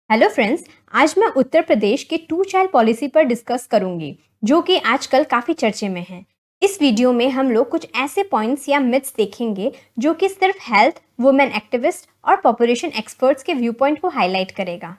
Hello friends. आज मैं उत्तर प्रदेश के टू चाइल्ड पॉलिसी पर डिस्कस करूंगी जो कि आजकल काफ़ी चर्चे में है। इस वीडियो में हम लोग कुछ ऐसे पॉइंट्स या मिथ्स देखेंगे जो कि सिर्फ हेल्थ, वुमेन एक्टिविस्ट और पॉपुलेशन एक्सपर्ट्स के व्यू पॉइंट को हाईलाइट करेगा।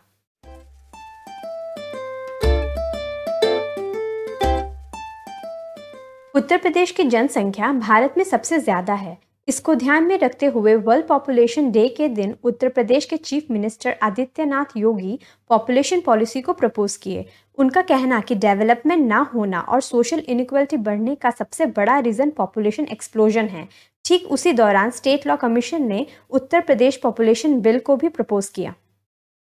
उत्तर प्रदेश की जनसंख्या भारत में सबसे ज़्यादा है। इसको ध्यान में रखते हुए वर्ल्ड पॉपुलेशन डे के दिन उत्तर प्रदेश के chief minister Adityanath Yogi population policy को प्रपोज किए। उनका कहना कि डेवलपमेंट ना होना और सोशल इनइक्वालिटी बढ़ने का सबसे बड़ा रीज़न पॉपुलेशन एक्सप्लोजन है। ठीक उसी दौरान स्टेट लॉ कमीशन ने उत्तर प्रदेश पॉपुलेशन बिल को भी प्रपोज किया।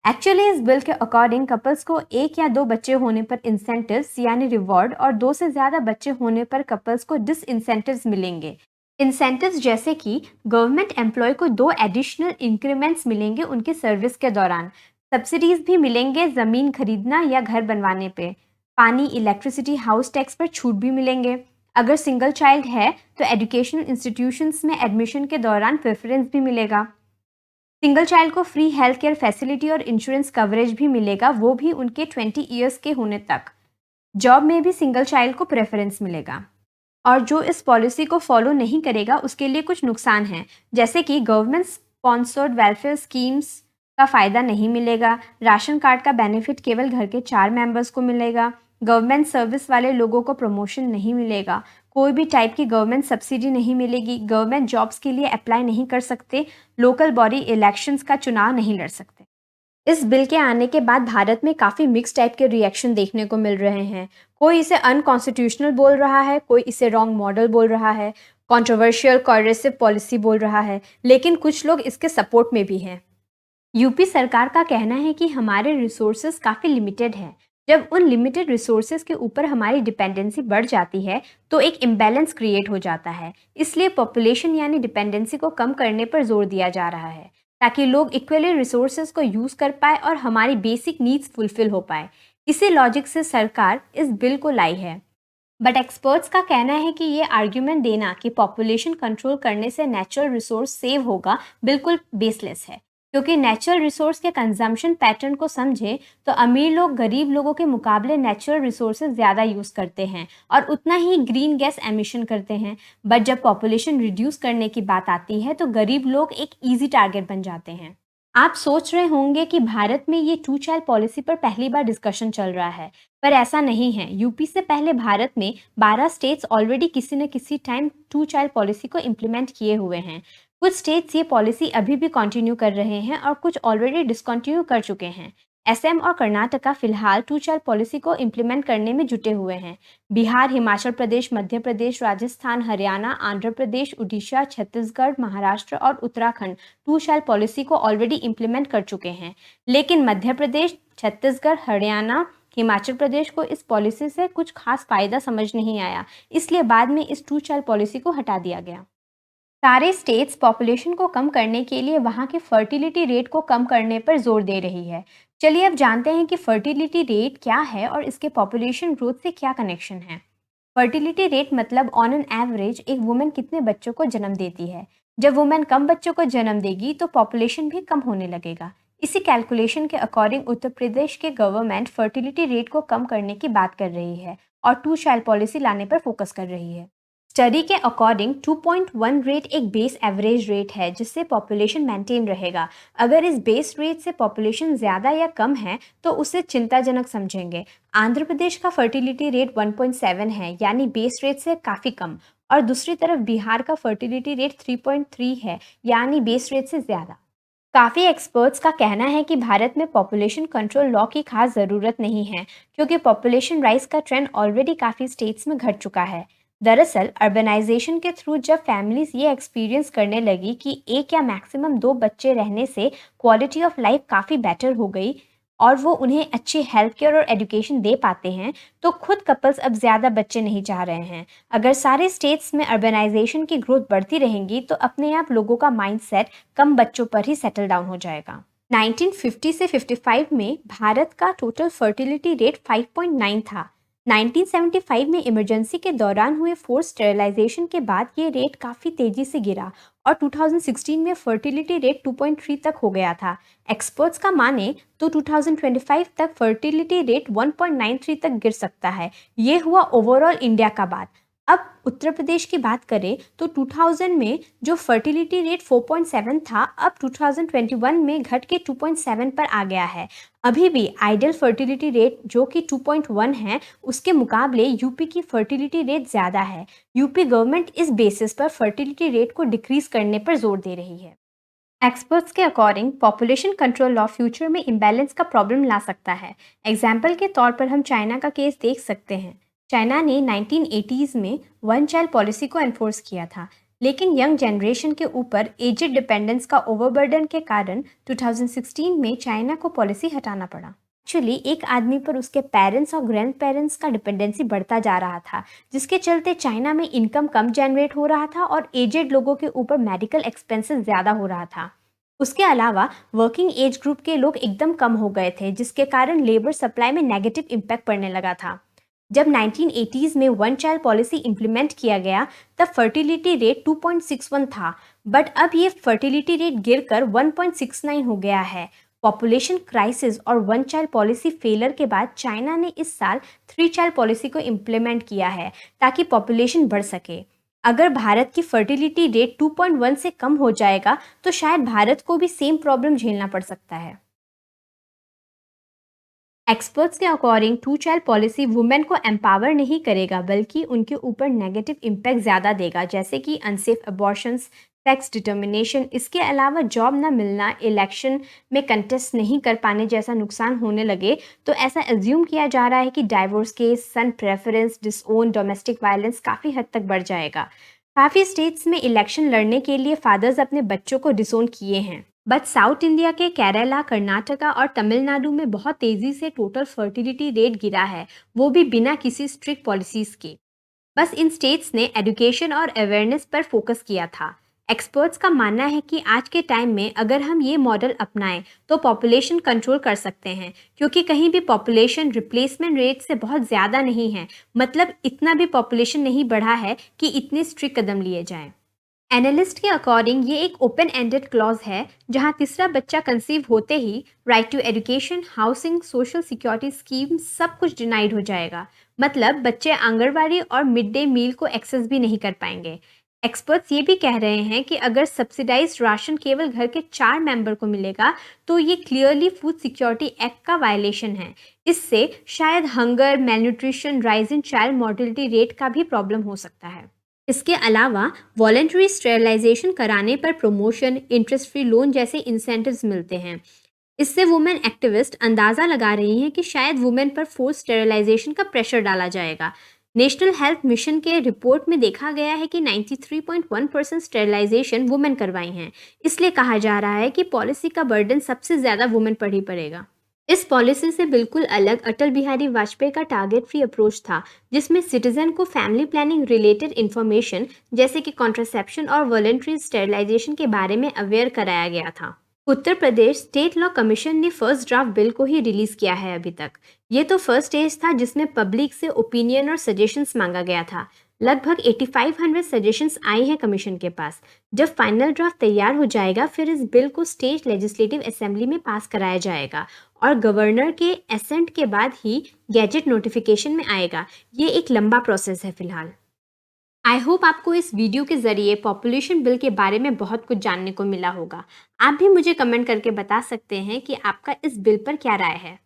एक्चुअली इस बिल के अकॉर्डिंग कपल्स को एक या दो बच्चे होने पर इंसेंटिव्स यानी रिवॉर्ड और दो से ज्यादा बच्चे होने पर कपल्स को डिसइंसेंटिव्स मिलेंगे। इंसेंटिव्स जैसे कि गवर्नमेंट एम्प्लॉय को 2 एडिशनल इंक्रीमेंट्स मिलेंगे उनकी सर्विस के दौरान। सब्सिडीज भी मिलेंगे जमीन खरीदना या घर बनवाने पे। पानी, इलेक्ट्रिसिटी, हाउस टैक्स पर छूट भी मिलेंगे। अगर सिंगल चाइल्ड है तो एजुकेशनल इंस्टीट्यूशंस में एडमिशन के दौरान प्रेफरेंस भी मिलेगा। सिंगल चाइल्ड को फ्री हेल्थ केयर फैसिलिटी और इंश्योरेंस कवरेज भी मिलेगा, वो भी उनके 20 ईयर्स के होने तक। जॉब में भी सिंगल चाइल्ड को प्रेफरेंस मिलेगा। और जो इस पॉलिसी को फॉलो नहीं करेगा उसके लिए कुछ नुकसान हैं, जैसे कि गवर्नमेंट स्पॉन्सर्ड वेलफेयर स्कीम्स का फ़ायदा नहीं मिलेगा। राशन कार्ड का बेनिफिट केवल घर के 4 मेंबर्स को मिलेगा। गवर्नमेंट सर्विस वाले लोगों को प्रमोशन नहीं मिलेगा। कोई भी टाइप की गवर्नमेंट सब्सिडी नहीं मिलेगी। गवर्नमेंट जॉब्स के लिए अप्लाई नहीं कर सकते। लोकल बॉडी इलेक्शंस का चुनाव नहीं लड़ सकते। इस बिल के आने के बाद भारत में काफ़ी मिक्स टाइप के रिएक्शन देखने को मिल रहे हैं। कोई इसे अनकॉन्स्टिट्यूशनल बोल रहा है, कोई इसे रॉन्ग मॉडल बोल रहा है, कंट्रोवर्शियल कोएरेसिव पॉलिसी बोल रहा है, लेकिन कुछ लोग इसके सपोर्ट में भी हैं। यूपी सरकार का कहना है कि हमारे रिसोर्सेज काफ़ी लिमिटेड हैं। जब उन लिमिटेड रिसोर्सेज के ऊपर हमारी डिपेंडेंसी बढ़ जाती है तो एक इम्बैलेंस क्रिएट हो जाता है। इसलिए पॉपुलेशन यानी डिपेंडेंसी को कम करने पर जोर दिया जा रहा है ताकि लोग इक्वली रिसोर्सेज को यूज़ कर पाए और हमारी बेसिक नीड्स फुलफिल हो पाए। इसी लॉजिक से सरकार इस बिल को लाई है। बट एक्सपर्ट्स का कहना है कि ये आर्ग्यूमेंट देना कि पॉपुलेशन कंट्रोल करने से नेचुरल रिसोर्स सेव होगा बिल्कुल बेसलेस है, क्योंकि नेचुरल रिसोर्स के कंजम्पशन पैटर्न को समझे तो अमीर लोग गरीब लोगों के मुकाबले नेचुरल रिसोर्सेज ज़्यादा यूज़ करते हैं और उतना ही ग्रीन गैस एमिशन करते हैं। बट जब पॉपुलेशन रिड्यूस करने की बात आती है तो गरीब लोग एक ईजी टारगेट बन जाते हैं। आप सोच रहे होंगे कि भारत में ये टू चाइल्ड पॉलिसी पर पहली बार डिस्कशन चल रहा है, पर ऐसा नहीं है। यूपी से पहले भारत में 12 स्टेट्स ऑलरेडी किसी न किसी टाइम टू चाइल्ड पॉलिसी को इम्प्लीमेंट किए हुए हैं। कुछ स्टेट्स ये पॉलिसी अभी भी कंटिन्यू कर रहे हैं और कुछ ऑलरेडी डिसकंटिन्यू कर चुके हैं। असम और कर्नाटका फिलहाल टू चाइल्ड पॉलिसी को इम्प्लीमेंट करने में जुटे हुए हैं। बिहार, हिमाचल प्रदेश, मध्य प्रदेश, राजस्थान, हरियाणा, आंध्र प्रदेश, उड़ीसा, छत्तीसगढ़, महाराष्ट्र और उत्तराखंड टू चाइल्ड पॉलिसी को ऑलरेडी इम्प्लीमेंट कर चुके हैं। लेकिन मध्य प्रदेश, छत्तीसगढ़, हरियाणा, हिमाचल प्रदेश को इस पॉलिसी से कुछ खास फायदा समझ नहीं आया, इसलिए बाद में इस टू चाइल्ड पॉलिसी को हटा दिया गया। सारे स्टेट्स पॉपुलेशन को कम करने के लिए वहाँ के फर्टिलिटी रेट को कम करने पर जोर दे रही है। चलिए अब जानते हैं कि फर्टिलिटी रेट क्या है और इसके पॉपुलेशन ग्रोथ से क्या कनेक्शन है। फर्टिलिटी रेट मतलब ऑन एन एवरेज एक वुमेन कितने बच्चों को जन्म देती है। जब वुमेन कम बच्चों को जन्म देगी तो पॉपुलेशन भी कम होने लगेगा। इसी कैलकुलेशन के अकॉर्डिंग उत्तर प्रदेश के गवर्नमेंट फर्टिलिटी रेट को कम करने की बात कर रही है और टू चाइल्ड पॉलिसी लाने पर फोकस कर रही है। स्टडी के अकॉर्डिंग 2.1 रेट एक बेस एवरेज रेट है जिससे पॉपुलेशन मेंटेन रहेगा। अगर इस बेस रेट से पॉपुलेशन ज़्यादा या कम है तो उसे चिंताजनक समझेंगे। आंध्र प्रदेश का फर्टिलिटी रेट 1.7 है यानी बेस रेट से काफ़ी कम, और दूसरी तरफ बिहार का फर्टिलिटी रेट 3.3 है यानी बेस रेट से ज़्यादा। काफ़ी एक्सपर्ट्स का कहना है कि भारत में पॉपुलेशन कंट्रोल लॉ की खास ज़रूरत नहीं है क्योंकि पॉपुलेशन राइज का ट्रेंड ऑलरेडी काफ़ी स्टेट्स में घट चुका है। दरअसल अर्बनाइजेशन के थ्रू जब फैमिलीज ये एक्सपीरियंस करने लगी कि एक या मैक्सिमम 2 बच्चे रहने से क्वालिटी ऑफ लाइफ काफ़ी बेटर हो गई और वो उन्हें अच्छी हेल्थ केयर और एजुकेशन दे पाते हैं, तो खुद कपल्स अब ज़्यादा बच्चे नहीं चाह रहे हैं। अगर सारे स्टेट्स में अर्बनाइजेशन की ग्रोथ बढ़ती रहेंगी तो अपने आप लोगों का माइंडसेट कम बच्चों पर ही सेटल डाउन हो जाएगा। 1950 से 55 में भारत का टोटल फर्टिलिटी रेट 5.9 था। 1975 में इमरजेंसी के दौरान हुए फोर्स स्टेरिलाइजेशन के बाद ये रेट काफ़ी तेज़ी से गिरा और 2016 में फर्टिलिटी रेट 2.3 तक हो गया था। एक्सपर्ट्स का माने तो 2025 तक फर्टिलिटी रेट 1.93 तक गिर सकता है। ये हुआ ओवरऑल इंडिया का बात। अब उत्तर प्रदेश की बात करें तो 2000 में जो फर्टिलिटी रेट 4.7 था, अब 2021 में घट के 2.7 पर आ गया है। अभी भी आइडियल फर्टिलिटी रेट जो कि 2.1 है, उसके मुकाबले यूपी की फर्टिलिटी रेट ज़्यादा है। यूपी गवर्नमेंट इस बेसिस पर फर्टिलिटी रेट को डिक्रीज करने पर जोर दे रही है। एक्सपर्ट्स के according population control law future में इम्बैलेंस का प्रॉब्लम ला सकता है। एग्जाम्पल के तौर पर हम चाइना का केस देख सकते हैं। चाइना ने 1980s में वन चाइल्ड पॉलिसी को एनफोर्स किया था, लेकिन यंग जनरेशन के ऊपर एजेड डिपेंडेंस का ओवरबर्डन के कारण 2016 में चाइना को पॉलिसी हटाना पड़ा। एक्चुअली एक आदमी पर उसके पेरेंट्स और ग्रैंड पेरेंट्स का डिपेंडेंसी बढ़ता जा रहा था, जिसके चलते चाइना में इनकम कम जनरेट हो रहा था और एजेड लोगों के ऊपर मेडिकल एक्सपेंसेस ज़्यादा हो रहा था। उसके अलावा वर्किंग एज ग्रुप के लोग एकदम कम हो गए थे, जिसके कारण लेबर सप्लाई में नेगेटिव इम्पैक्ट पड़ने लगा था। जब 1980s में वन चाइल्ड पॉलिसी इंप्लीमेंट किया गया, तब फर्टिलिटी रेट 2.61 था, बट अब ये फर्टिलिटी रेट गिरकर 1.69 हो गया है। पॉपुलेशन क्राइसिस और वन चाइल्ड पॉलिसी फेलर के बाद चाइना ने इस साल 3 चाइल्ड पॉलिसी को इम्प्लीमेंट किया है ताकि पॉपुलेशन बढ़ सके। अगर भारत की फर्टिलिटी रेट 2.1 से कम हो जाएगा तो शायद भारत को भी सेम प्रॉब्लम झेलना पड़ सकता है। एक्सपर्ट्स के अकॉर्डिंग 2 चाइल्ड पॉलिसी वुमेन को एम्पावर नहीं करेगा, बल्कि उनके ऊपर नेगेटिव इम्पैक्ट ज़्यादा देगा, जैसे कि अनसेफ अबॉर्शंस, सेक्स डिटर्मिनेशन। इसके अलावा जॉब न मिलना, इलेक्शन में कंटेस्ट नहीं कर पाने जैसा नुकसान होने लगे। तो ऐसा एज्यूम किया जा रहा है कि डाइवोर्स केस, सन प्रेफरेंस, डिसओन, डोमेस्टिक वायलेंस काफ़ी हद तक बढ़ जाएगा। काफ़ी स्टेट्स में इलेक्शन लड़ने के लिए फादर्स अपने बच्चों को डिसोन किए हैं। बट साउथ इंडिया के केरला, कर्नाटका और तमिलनाडु में बहुत तेज़ी से टोटल फर्टिलिटी रेट गिरा है, वो भी बिना किसी स्ट्रिक्ट पॉलिसीज़ के। बस इन स्टेट्स ने एजुकेशन और अवेयरनेस पर फोकस किया था। एक्सपर्ट्स का मानना है कि आज के टाइम में अगर हम ये मॉडल अपनाएं तो पॉपुलेशन कंट्रोल कर सकते हैं, क्योंकि कहीं भी पॉपुलेशन रिप्लेसमेंट रेट से बहुत ज़्यादा नहीं है। मतलब इतना भी पॉपुलेशन नहीं बढ़ा है कि इतने स्ट्रिक्ट कदम लिए जाएं। एनालिस्ट के अकॉर्डिंग ये एक ओपन एंडेड क्लॉज है, जहां तीसरा बच्चा कंसीव होते ही right to education, housing, social security scheme सब कुछ डिनाइड हो जाएगा। मतलब बच्चे आंगनबाड़ी और मिड डे मील को एक्सेस भी नहीं कर पाएंगे। एक्सपर्ट्स ये भी कह रहे हैं कि अगर सब्सिडाइज्ड राशन केवल घर के 4 मेंबर को मिलेगा तो ये क्लियरली फूड सिक्योरिटी एक्ट का वायलेशन है। इससे शायद hunger, malnutrition, rise in child mortality rate का भी प्रॉब्लम हो सकता है। इसके अलावा वॉलंटरी स्टेरिलाइजेशन कराने पर प्रमोशन, इंटरेस्ट फ्री लोन जैसे इंसेंटिव्स मिलते हैं। इससे वुमेन एक्टिविस्ट अंदाज़ा लगा रही हैं कि शायद वुमेन पर फोर्स स्टेरिलाइजेशन का प्रेशर डाला जाएगा। नेशनल हेल्थ मिशन के रिपोर्ट में देखा गया है कि 93.1% स्टेरिलाइजेशन वुमेन करवाई हैं। इसलिए कहा जा रहा है कि पॉलिसी का बर्डन सबसे ज़्यादा वुमेन पर ही पड़ेगा। इस पॉलिसी से बिल्कुल अलग अटल बिहारी वाजपेयी का टारगेट फ्री अप्रोच था, जिसमें सिटीजन को फैमिली प्लानिंग रिलेटेड इन्फॉर्मेशन जैसे कि कॉन्ट्रासेप्शन और वॉलंटरी स्टेरिलाइजेशन के बारे में अवेयर कराया गया था। Uttar Pradesh state law commission ने फर्स्ट ड्राफ्ट बिल को ही रिलीज किया है अभी तक। ये तो फर्स्ट स्टेज था जिसमें पब्लिक से ओपिनियन और सजेशंस मांगा गया था। लगभग 8500 सजेशंस आई हैं कमीशन के पास। जब फाइनल ड्राफ्ट तैयार हो जाएगा, फिर इस बिल को स्टेट लेजिस्लेटिव असेंबली में पास कराया जाएगा और गवर्नर के एसेंट के बाद ही गैजेट नोटिफिकेशन में आएगा। ये एक लंबा प्रोसेस है फिलहाल। आई होप आपको इस वीडियो के ज़रिए पॉपुलेशन बिल के बारे में बहुत कुछ जानने को मिला होगा। आप भी मुझे कमेंट करके बता सकते हैं कि आपका इस बिल पर क्या राय है।